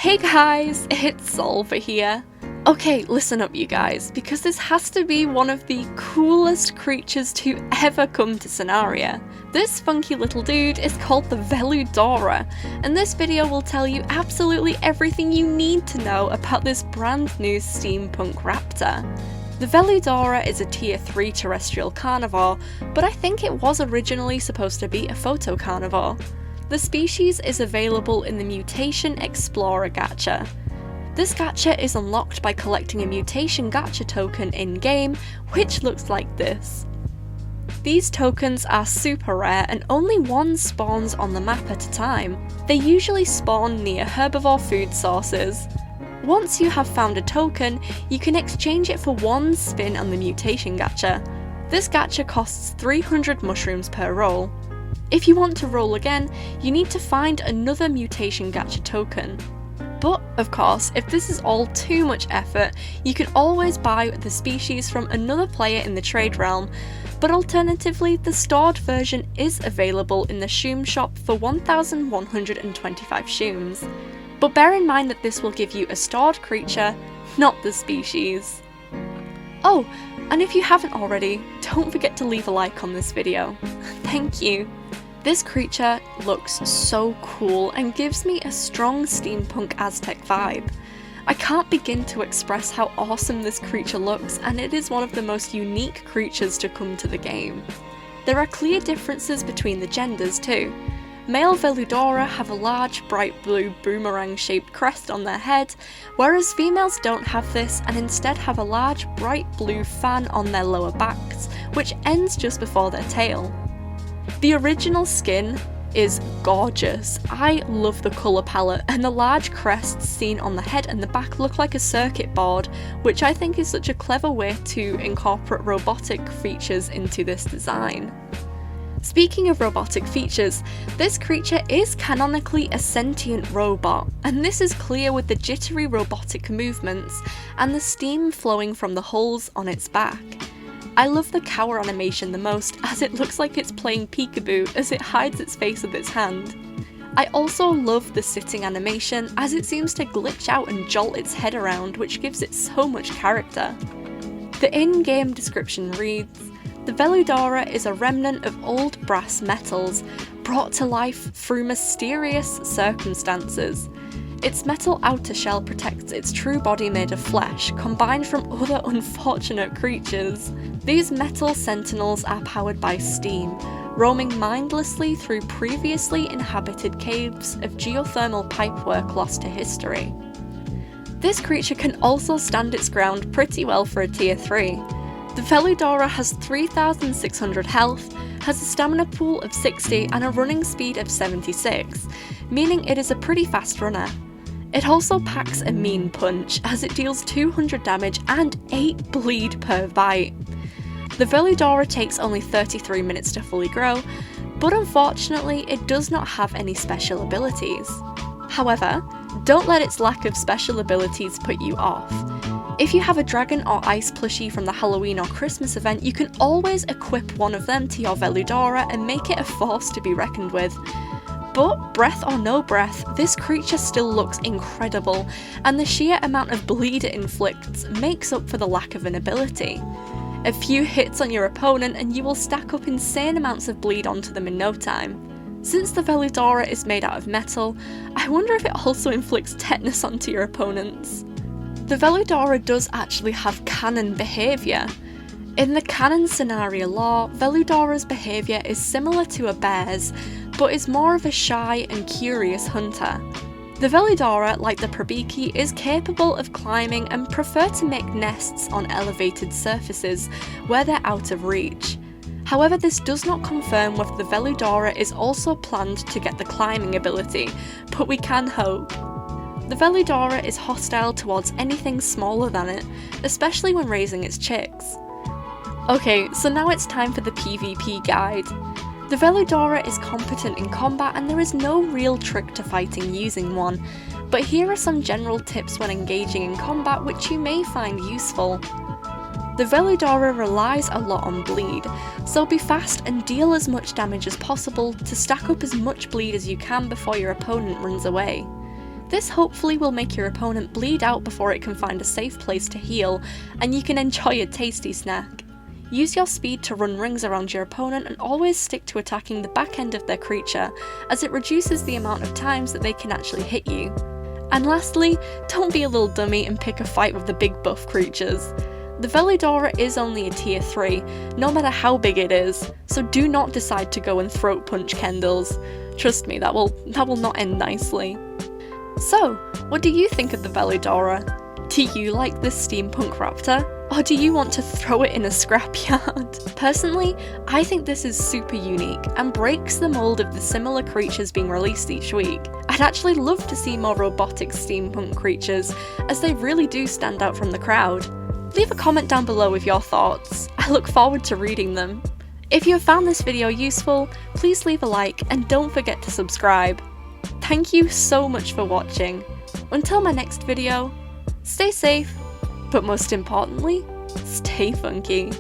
Hey guys, it's Zolva here. Okay, listen up you guys, because this has to be one of the coolest creatures to ever come to Sonaria. This funky little dude is called the VELUDORAH, and this video will tell you absolutely everything you need to know about this brand new steampunk raptor. The VELUDORAH is a tier 3 terrestrial carnivore, but I think it was originally supposed to be a photocarnivore. The species is available in the Mutation Explorer gacha. This gacha is unlocked by collecting a mutation gacha token in-game, which looks like this. These tokens are super rare and only one spawns on the map at a time. They usually spawn near herbivore food sources. Once you have found a token, you can exchange it for one spin on the mutation gacha. This gacha costs 300 mushrooms per roll. If you want to roll again, you need to find another mutation gacha token. But, of course, if this is all too much effort, you can always buy the species from another player in the trade realm, but alternatively, the stored version is available in the Shoom shop for 1,125 Shooms. But bear in mind that this will give you a stored creature, not the species. Oh, and if you haven't already, don't forget to leave a like on this video. Thank you. This creature looks so cool and gives me a strong steampunk Aztec vibe. I can't begin to express how awesome this creature looks, and it is one of the most unique creatures to come to the game. There are clear differences between the genders too. Male VELUDORAH have a large bright blue boomerang shaped crest on their head, whereas females don't have this and instead have a large bright blue fan on their lower backs, which ends just before their tail. The original skin is gorgeous. I love the colour palette, and the large crests seen on the head and the back look like a circuit board, which I think is such a clever way to incorporate robotic features into this design. Speaking of robotic features, this creature is canonically a sentient robot, and this is clear with the jittery robotic movements and the steam flowing from the holes on its back. I love the cower animation the most, as it looks like it's playing peekaboo as it hides its face with its hand. I also love the sitting animation, as it seems to glitch out and jolt its head around, which gives it so much character. The in-game description reads, "The VELUDORAH is a remnant of old brass metals, brought to life through mysterious circumstances. Its metal outer shell protects its true body made of flesh, combined from other unfortunate creatures. These metal sentinels are powered by steam, roaming mindlessly through previously inhabited caves of geothermal pipework lost to history." This creature can also stand its ground pretty well for a tier 3. The VELUDORAH has 3,600 health, has a stamina pool of 60 and a running speed of 76, meaning it is a pretty fast runner. It also packs a mean punch, as it deals 200 damage and 8 bleed per bite. The VELUDORAH takes only 33 minutes to fully grow, but unfortunately it does not have any special abilities. However, don't let its lack of special abilities put you off. If you have a dragon or ice plushie from the Halloween or Christmas event, you can always equip one of them to your VELUDORAH and make it a force to be reckoned with. But breath or no breath, this creature still looks incredible, and the sheer amount of bleed it inflicts makes up for the lack of an ability. A few hits on your opponent and you will stack up insane amounts of bleed onto them in no time. Since the VELUDORAH is made out of metal, I wonder if it also inflicts tetanus onto your opponents. The VELUDORAH does actually have canon behaviour. In the canon Sonaria lore, VELUDORAH's behaviour is similar to a bear's, but is more of a shy and curious hunter. The VELUDORAH, like the Probiki, is capable of climbing and prefer to make nests on elevated surfaces where they're out of reach. However, this does not confirm whether the VELUDORAH is also planned to get the climbing ability, but we can hope. The VELUDORAH is hostile towards anything smaller than it, especially when raising its chicks. Okay, so now it's time for the PvP guide. The VELUDORAH is competent in combat and there is no real trick to fighting using one, but here are some general tips when engaging in combat which you may find useful. The VELUDORAH relies a lot on bleed, so be fast and deal as much damage as possible to stack up as much bleed as you can before your opponent runs away. This hopefully will make your opponent bleed out before it can find a safe place to heal, and you can enjoy a tasty snack. Use your speed to run rings around your opponent and always stick to attacking the back end of their creature, as it reduces the amount of times that they can actually hit you. And lastly, don't be a little dummy and pick a fight with the big buff creatures. The VELUDORAH is only a tier 3, no matter how big it is, so do not decide to go and throat punch Kendalls. Trust me, that will not end nicely. So, what do you think of the VELUDORAH? Do you like this steampunk raptor? Or do you want to throw it in a scrapyard? Personally, I think this is super unique and breaks the mold of the similar creatures being released each week. I'd actually love to see more robotic steampunk creatures, as they really do stand out from the crowd. Leave a comment down below with your thoughts. I look forward to reading them. If you have found this video useful, please leave a like and don't forget to subscribe. Thank you so much for watching. Until my next video, stay safe, but most importantly, stay funky.